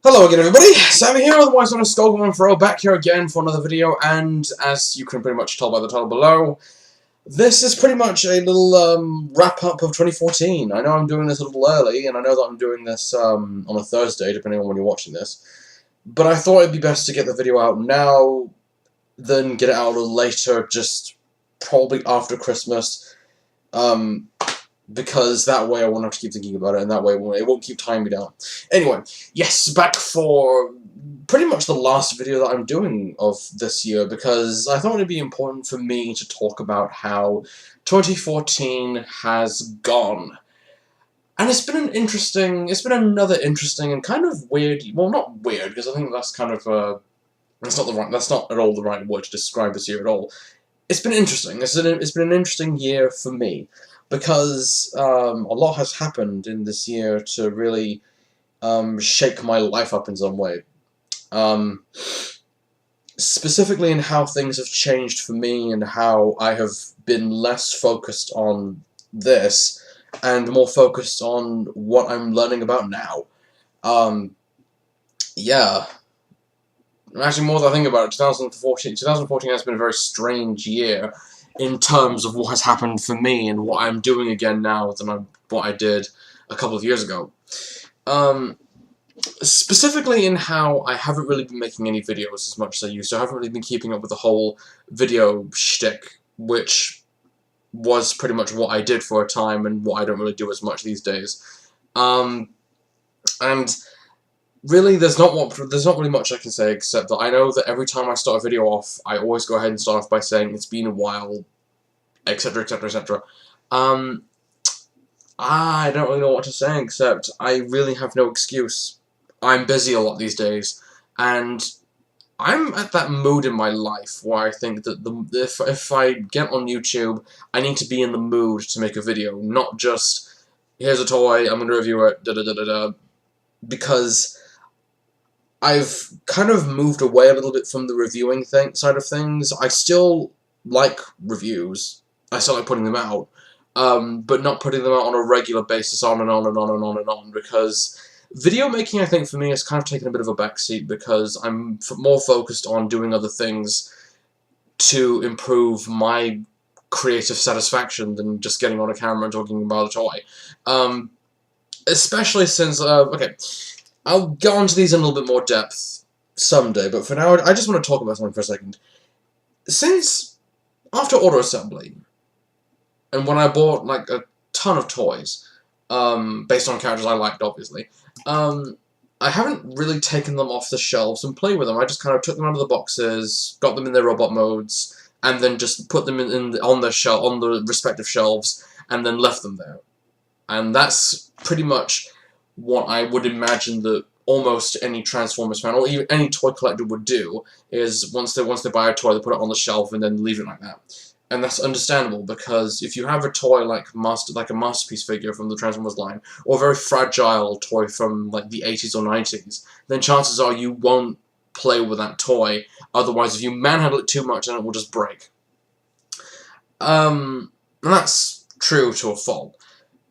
Hello again, everybody. Sammy here, otherwise known as Skullgorn Throw, back here again for another video, and as you can pretty much tell by the title below, this is pretty much a little wrap-up of 2014. I know I'm doing this a little early, and I know that I'm doing this on a Thursday, depending on when you're watching this, but I thought it'd be best to get the video out now, than get it out a little later, just probably after Christmas, because that way I won't have to keep thinking about it, and that way it won't keep tying me down. Anyway, yes, back for pretty much the last video that I'm doing of this year, because I thought it'd be important for me to talk about how 2014 has gone. And it's been another interesting and kind of weird, well, not weird, because I think that's kind of, that's not at all the right word to describe this year at all. It's been interesting. It's been an interesting year for me, because a lot has happened in this year to really shake my life up in some way. Specifically in how things have changed for me and how I have been less focused on this and more focused on what I'm learning about now. Yeah. Actually, more than I think about it, 2014 has been a very strange year in terms of what has happened for me and what I'm doing again now than what I did a couple of years ago. Specifically in how I haven't really been making any videos as much as I used to. I haven't really been keeping up with the whole video shtick, which was pretty much what I did for a time and what I don't really do as much these days. And really, there's not really much I can say, except that I know that every time I start a video off, I always go ahead and start off by saying it's been a while, etc, etc, etc. I don't really know what to say, except I really have no excuse. I'm busy a lot these days, and I'm at that mood in my life where I think that if I get on YouTube, I need to be in the mood to make a video, not just, here's a toy, I'm going to review it, da-da-da-da-da, because I've kind of moved away a little bit from the reviewing side of things. I still like reviews. I still like putting them out. But not putting them out on a regular basis on and on and on and on and on, because video making, I think, for me has kind of taken a bit of a backseat because I'm more focused on doing other things to improve my creative satisfaction than just getting on a camera and talking about a toy. Especially since, okay, I'll go into these in a little bit more depth someday, but for now, I just want to talk about something for a second. Since, after auto assembly, and when I bought, like, a ton of toys, based on characters I liked, obviously, I haven't really taken them off the shelves and played with them. I just kind of took them out of the boxes, got them in their robot modes, and then just put them on the respective shelves, and then left them there. And that's pretty much what I would imagine that almost any Transformers fan, or even any toy collector would do, is once they buy a toy, they put it on the shelf and then leave it like that. And that's understandable, because if you have a toy like a Masterpiece figure from the Transformers line, or a very fragile toy from like the 80s or 90s, then chances are you won't play with that toy. Otherwise, if you manhandle it too much, then it will just break. And that's true to a fault.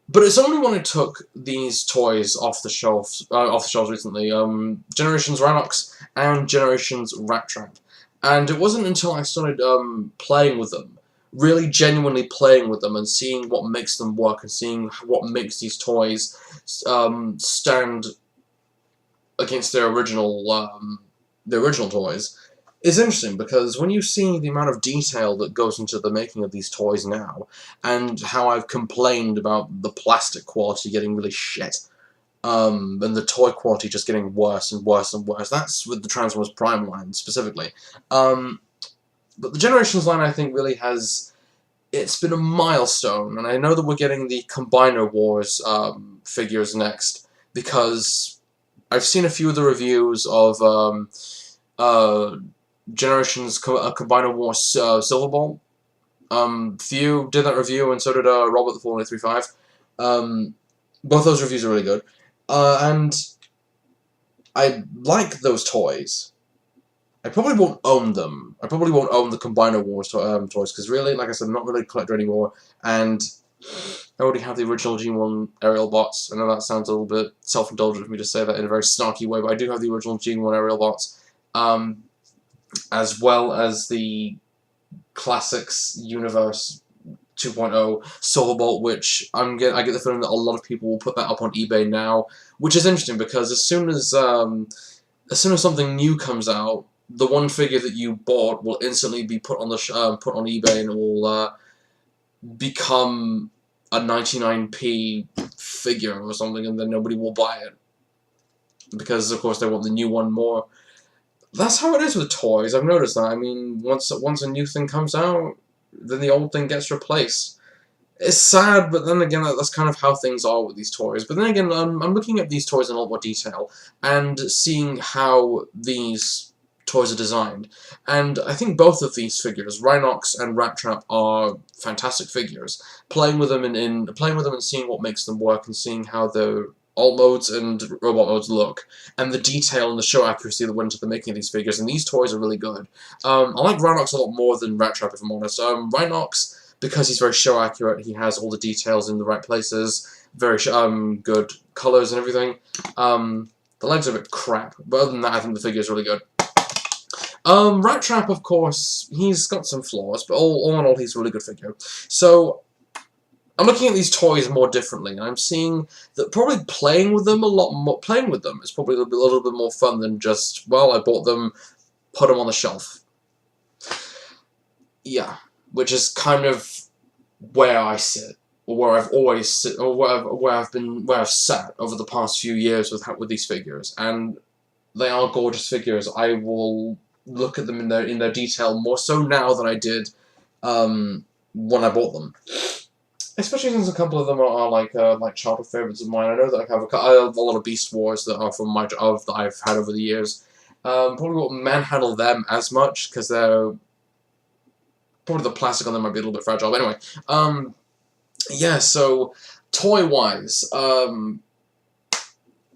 But it's only when I took these toys off the shelves recently, Generations Rhinox and Generations Rat Trap, and it wasn't until I started playing with them, really genuinely playing with them, and seeing what makes them work, and seeing what makes these toys stand against their original toys, is interesting, because when you see the amount of detail that goes into the making of these toys now, and how I've complained about the plastic quality getting really shit, and the toy quality just getting worse and worse and worse. That's with the Transformers Prime line, specifically. But the Generations line, I think, really it's been a milestone, and I know that we're getting the Combiner Wars figures next, because I've seen a few of the reviews of Generations Combiner Wars Silver Ball. Theo did that review, and so did Robert the 4835. Both those reviews are really good. And I like those toys. I probably won't own them. I probably won't own the Combiner Wars toys, because really, like I said, I'm not really a collector anymore, and I already have the original G1 aerial bots. I know that sounds a little bit self-indulgent for me to say that in a very snarky way, but I do have the original G1 aerial bots, as well as the Classics Universe 2.0 Silverbolt, which I get the feeling that a lot of people will put that up on eBay now, which is interesting because as soon as something new comes out, the one figure that you bought will instantly be put on the put on eBay, and it will become a 99p figure or something, and then nobody will buy it because, of course, they want the new one more. That's how it is with toys. I've noticed that. I mean, once a new thing comes out, then the old thing gets replaced. It's sad, but then again, that's kind of how things are with these toys. But then again, I'm looking at these toys in a lot more detail and seeing how these toys are designed. And I think both of these figures, Rhinox and Rat Trap, are fantastic figures. Playing with them and seeing what makes them work, and seeing how the alt modes and robot modes look, and the detail and the show accuracy that went into the making of these figures, and these toys are really good. I like Rhinox a lot more than Rat Trap, if I'm honest. Rhinox, because he's very show accurate, he has all the details in the right places, very good colours and everything. The legs are a bit crap, but other than that, I think the figure is really good. Rat Trap, of course, he's got some flaws, but all in all, he's a really good figure. So I'm looking at these toys more differently, and I'm seeing that probably playing with them is probably a little bit more fun than just, well, I bought them, put them on the shelf. Yeah, which is kind of where I sit, or where I've always sit, or where I've sat over the past few years with these figures, and they are gorgeous figures. I will look at them in their detail more so now than I did when I bought them. Especially since a couple of them are like childhood favorites of mine. I know that I have a lot of Beast Wars that are from that I've had over the years. Probably won't manhandle them as much because they're probably the plastic on them might be a little bit fragile. But anyway, yeah. So toy wise, I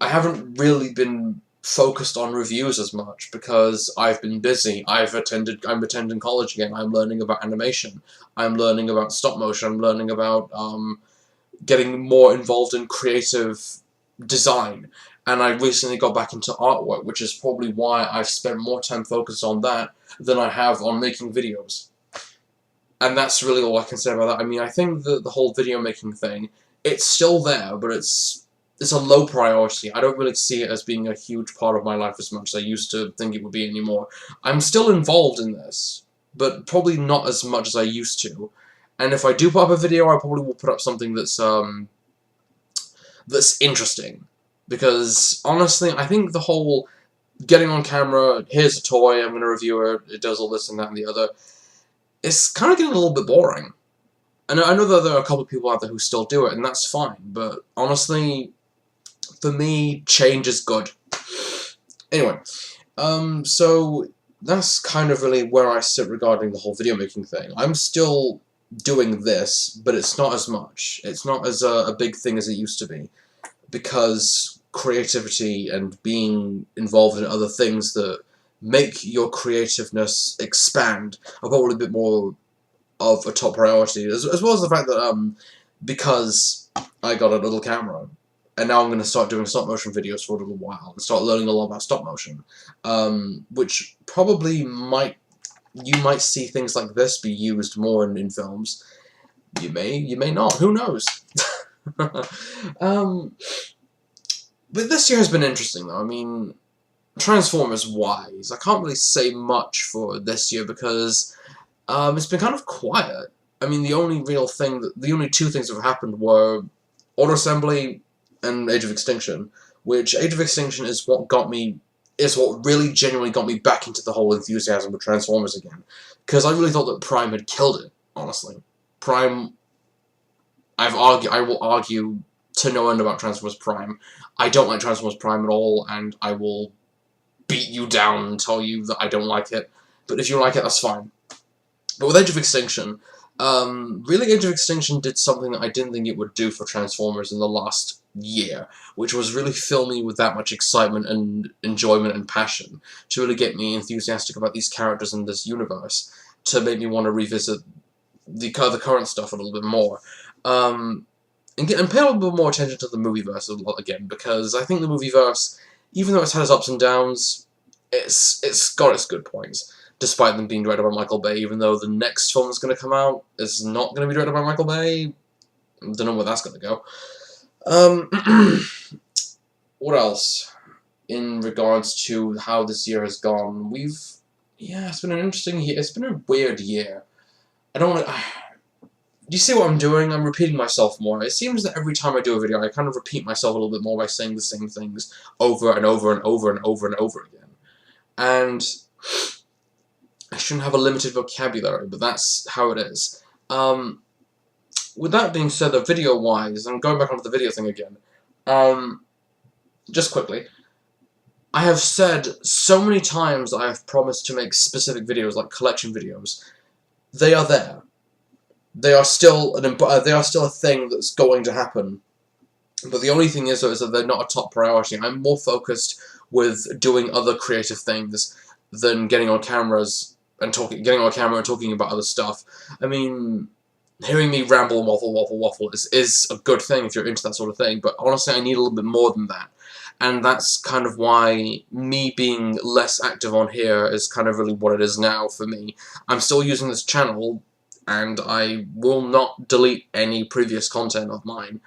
haven't really been focused on reviews as much because I've been busy. I'm attending college again. I'm learning about animation. I'm learning about stop motion. I'm learning about getting more involved in creative design. And I recently got back into artwork, which is probably why I've spent more time focused on that than I have on making videos. And that's really all I can say about that. I mean, I think the whole video making thing, it's still there, but it's a low priority. I don't really see it as being a huge part of my life as much as I used to think it would be anymore. I'm still involved in this, but probably not as much as I used to. And if I do put up a video, I probably will put up something that's interesting. Because, honestly, I think the whole getting on camera, here's a toy, I'm going to review it, it does all this and that and the other, it's kind of getting a little bit boring. And I know that there are a couple of people out there who still do it, and that's fine, but honestly, for me, change is good. Anyway, so that's kind of really where I sit regarding the whole video making thing. I'm still doing this, but it's not as much. It's not as a big thing as it used to be, because creativity and being involved in other things that make your creativeness expand are probably a bit more of a top priority, as well as the fact that because I got a little camera, and now I'm going to start doing stop motion videos for a little while and start learning a lot about stop motion, which probably you might see things like this be used more in films. You may not. Who knows? But this year has been interesting, though. I mean, Transformers-wise, I can't really say much for this year because it's been kind of quiet. I mean, the only two things that have happened were Auto Assembly and Age of Extinction, which Age of Extinction is what really genuinely got me back into the whole enthusiasm with Transformers again. Because I really thought that Prime had killed it, honestly. Prime, I will argue to no end about Transformers Prime. I don't like Transformers Prime at all, and I will beat you down and tell you that I don't like it. But if you like it, that's fine. But with Age of Extinction, really Age of Extinction did something that I didn't think it would do for Transformers in the last year, which was really fill me with that much excitement and enjoyment and passion, to really get me enthusiastic about these characters in this universe, to make me want to revisit the current stuff a little bit more. And pay a little bit more attention to the movieverse again, because I think the movieverse, even though it's had its ups and downs, it's got its good points, despite them being directed by Michael Bay, even though the next film that's going to come out is not going to be directed by Michael Bay. I don't know where that's going to go. What else? In regards to how this year has gone, it's been an interesting year. It's been a weird year. I don't want to... Do you see what I'm doing? I'm repeating myself more. It seems that every time I do a video, I kind of repeat myself a little bit more by saying the same things over and over and over and over and over again. And I shouldn't have a limited vocabulary, but that's how it is. With that being said, video-wise, I'm going back onto the video thing again. Just quickly, I have said so many times that I have promised to make specific videos, like collection videos. They are there. They are still a thing that's going to happen. But the only thing is that they're not a top priority. I'm more focused with doing other creative things than getting on camera and talking about other stuff. I mean, hearing me ramble and waffle is a good thing if you're into that sort of thing, but honestly I need a little bit more than that. And that's kind of why me being less active on here is kind of really what it is now for me. I'm still using this channel, and I will not delete any previous content of mine,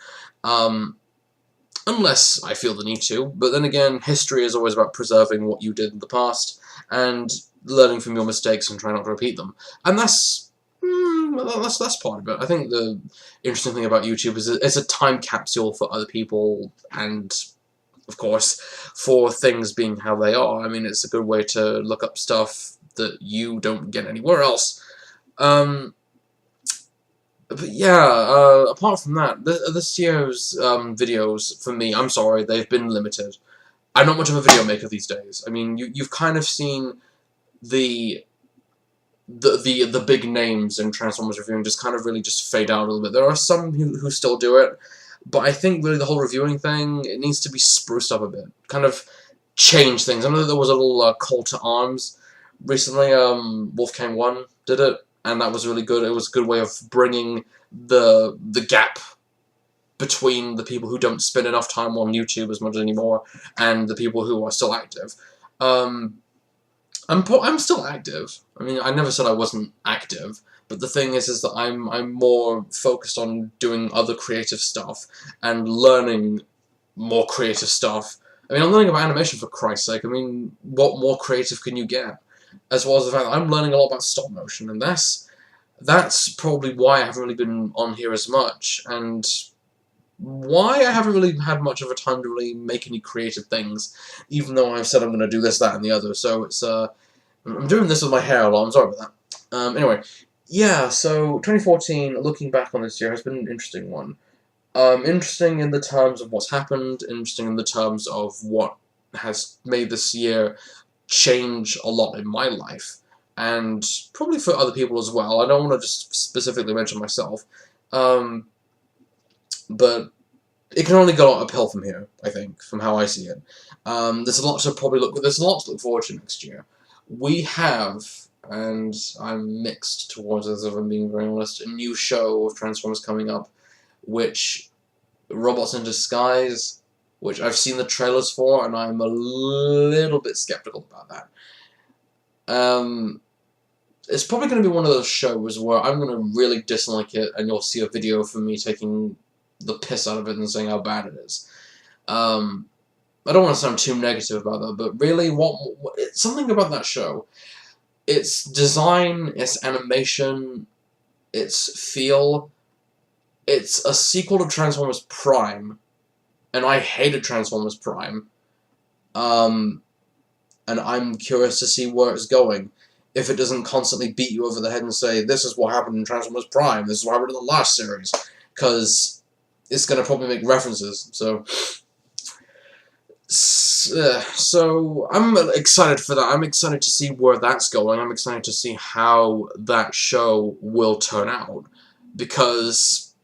unless I feel the need to. But then again, history is always about preserving what you did in the past, and learning from your mistakes and trying not to repeat them. And that's part of it. I think the interesting thing about YouTube is it's a time capsule for other people, and of course, for things being how they are. I mean, it's a good way to look up stuff that you don't get anywhere else. But yeah, apart from that, this year's videos, for me, I'm sorry, they've been limited. I'm not much of a video maker these days. I mean, you've kind of seen the big names in Transformers reviewing just kind of really just fade out a little bit. There are some who still do it, but I think really the whole reviewing thing, it needs to be spruced up a bit. Kind of change things. I know that there was a little call to arms recently. Wolfgang 1 did it, and that was really good. It was a good way of bringing the gap between the people who don't spend enough time on YouTube as much anymore and the people who are still active. I'm still active. I mean, I never said I wasn't active, but the thing is that I'm more focused on doing other creative stuff and learning more creative stuff. I mean, I'm learning about animation, for Christ's sake. I mean, what more creative can you get? As well as the fact that I'm learning a lot about stop motion, and that's probably why I haven't really been on here as much, and why I haven't really had much of a time to really make any creative things, even though I've said I'm going to do this, that, and the other. So it's I'm doing this with my hair a lot. I'm sorry about that. Anyway, yeah. So 2014, looking back on this year, has been an interesting one. Interesting in the terms of what's happened. Interesting in the terms of what has made this year change a lot in my life, and probably for other people as well. I don't want to just specifically mention myself, but it can only go uphill from here, I think, from how I see it. There's a lot to look forward to next year. We have, and I'm mixed towards this if I'm being very honest, a new show of Transformers coming up, which Robots in Disguise, which I've seen the trailers for, and I'm a little bit skeptical about that. It's probably going to be one of those shows where I'm going to really dislike it, and you'll see a video from me taking the piss out of it and saying how bad it is. I don't want to sound too negative about that, but really, it's something about that show. Its design, its animation, its feel. It's a sequel to Transformers Prime, and I hated Transformers Prime. And I'm curious to see where it's going. If it doesn't constantly beat you over the head and say, this is what happened in Transformers Prime, this is what happened in the last series, because it's going to probably make references, so I'm excited for that. I'm excited to see where that's going. I'm excited to see how that show will turn out, because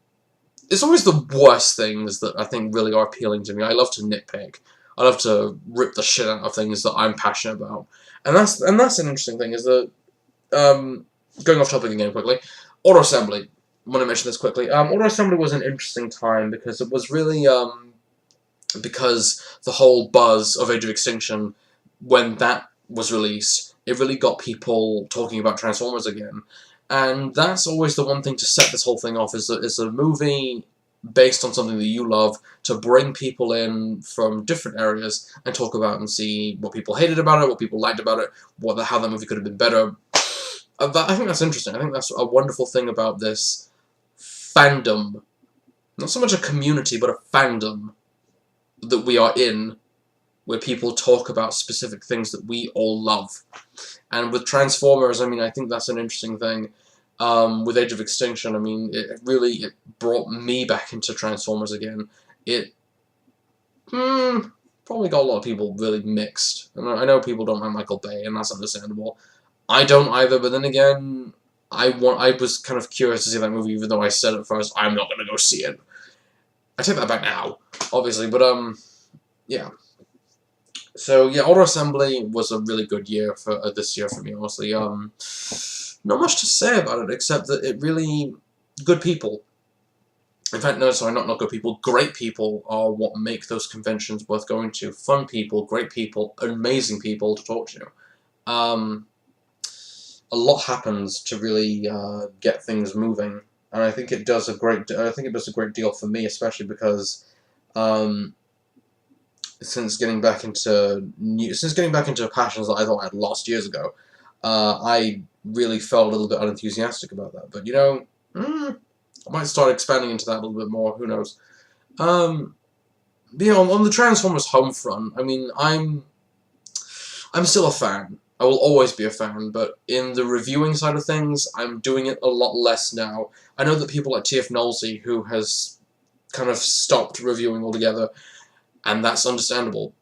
it's always the worst things that I think really are appealing to me. I love to nitpick. I love to rip the shit out of things that I'm passionate about. And that's an interesting thing, is that, going off topic again quickly, auto-assembly. want to mention this quickly. Auto Assembly was an interesting time because it was really because the whole buzz of Age of Extinction, when that was released, it really got people talking about Transformers again. And that's always the one thing to set this whole thing off, is a movie based on something that you love, to bring people in from different areas and talk about and see what people hated about it, what people liked about it, how that movie could have been better. I think that's interesting. I think that's a wonderful thing about this fandom. Not so much a community, but a fandom that we are in, where people talk about specific things that we all love. And with Transformers, I mean, I think that's an interesting thing. With Age of Extinction, I mean, it brought me back into Transformers again. It probably got a lot of people really mixed. And I know people don't like Michael Bay, and that's understandable. I don't either, but then again, I was kind of curious to see that movie, even though I said at first, I'm not going to go see it. I take that back now, obviously, but, yeah. So, yeah, Auto Assembly was a really good year for this year for me, honestly. Not much to say about it, except that it really... good people. In fact, no, sorry, not good people. Great people are what make those conventions worth going to. Fun people, great people, amazing people to talk to. A lot happens to really get things moving, and I think it does a great deal for me, especially because since getting back into passions that I thought I had lost years ago, I really felt a little bit unenthusiastic about that. But you know, I might start expanding into that a little bit more. Who knows? You know, on the Transformers home front, I mean, I'm still a fan. I will always be a fan, but in the reviewing side of things, I'm doing it a lot less now. I know that people like TF Nolsey, who has kind of stopped reviewing altogether, and that's understandable.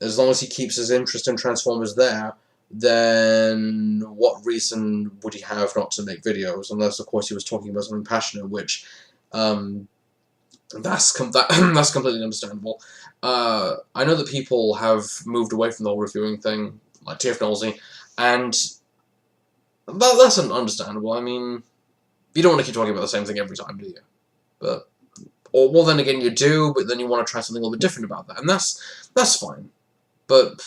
As long as he keeps his interest in Transformers there, then what reason would he have not to make videos? Unless, of course, he was talking about something passionate, which, that's completely understandable. I know that people have moved away from the whole reviewing thing, like TF Nolsey, and that's understandable. I mean, you don't want to keep talking about the same thing every time, do you? But, or, well, then again, you do, but then you want to try something a little bit different about that, and that's fine. But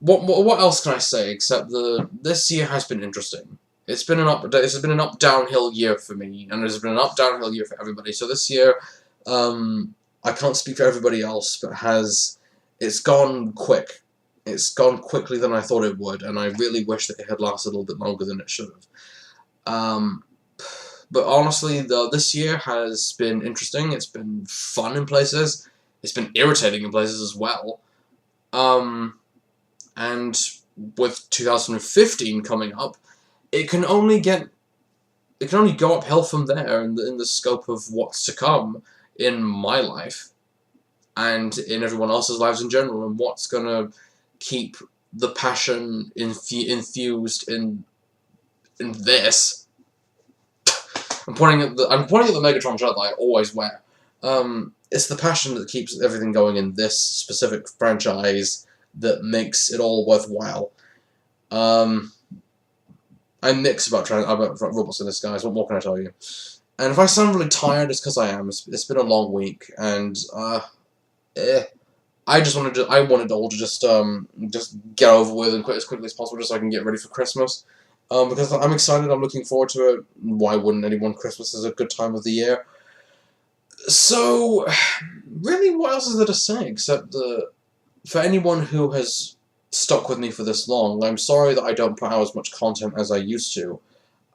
what else can I say except this year has been interesting. It's been an up downhill year for me, and it's been an up downhill year for everybody. So this year, I can't speak for everybody else, but it's gone quick. It's gone quickly than I thought it would, and I really wish that it had lasted a little bit longer than it should have. But honestly, this year has been interesting. It's been fun in places. It's been irritating in places as well. And with 2015 coming up, it can only go uphill from there in the scope of what's to come in my life and in everyone else's lives in general, and what's gonna keep the passion infused in this. I'm pointing at the Megatron shirt that I always wear. It's the passion that keeps everything going in this specific franchise that makes it all worthwhile. I'm mixed about Robots in Disguise. What more can I tell you? And if I sound really tired, it's because I am. It's been a long week, and I wanted all to just get over with and quit as quickly as possible, just so I can get ready for Christmas. Because I'm excited. I'm looking forward to it. Why wouldn't anyone? Christmas is a good time of the year. So, really, what else is there to say except for anyone who has stuck with me for this long, I'm sorry that I don't put out as much content as I used to.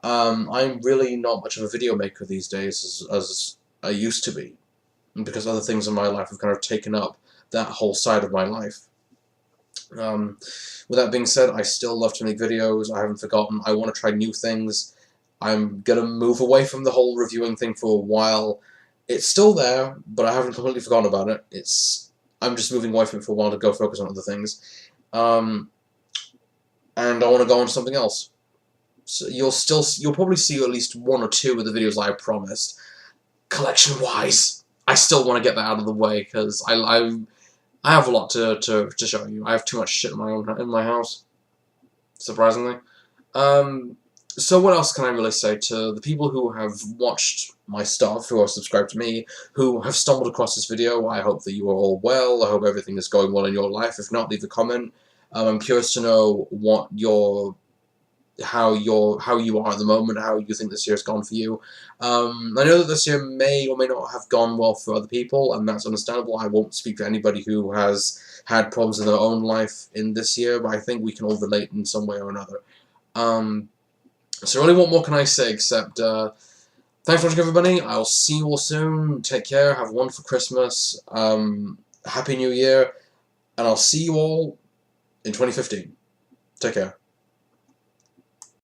I'm really not much of a video maker these days as I used to be, because other things in my life have kind of taken up that whole side of my life. With that being said, I still love to make videos. I haven't forgotten. I want to try new things. I'm gonna move away from the whole reviewing thing for a while. It's still there, but I haven't completely forgotten about it. I'm just moving away from it for a while to go focus on other things. And I want to go on to something else. So you'll probably see at least one or two of the videos I promised. Collection-wise, I still want to get that out of the way, because I have a lot to show you. I have too much shit in my house, surprisingly. So what else can I really say to the people who have watched my stuff, who are subscribed to me, who have stumbled across this video? I hope that you are all well. I hope everything is going well in your life. If not, leave a comment. I'm curious to know what how you are at the moment, how you think this year has gone for you. I know that this year may or may not have gone well for other people, and that's understandable. I won't speak for anybody who has had problems in their own life in this year, but I think we can all relate in some way or another. So really, what more can I say except thanks for watching, everybody. I'll see you all soon. Take care. Have a wonderful Christmas. Happy New Year. And I'll see you all in 2015. Take care.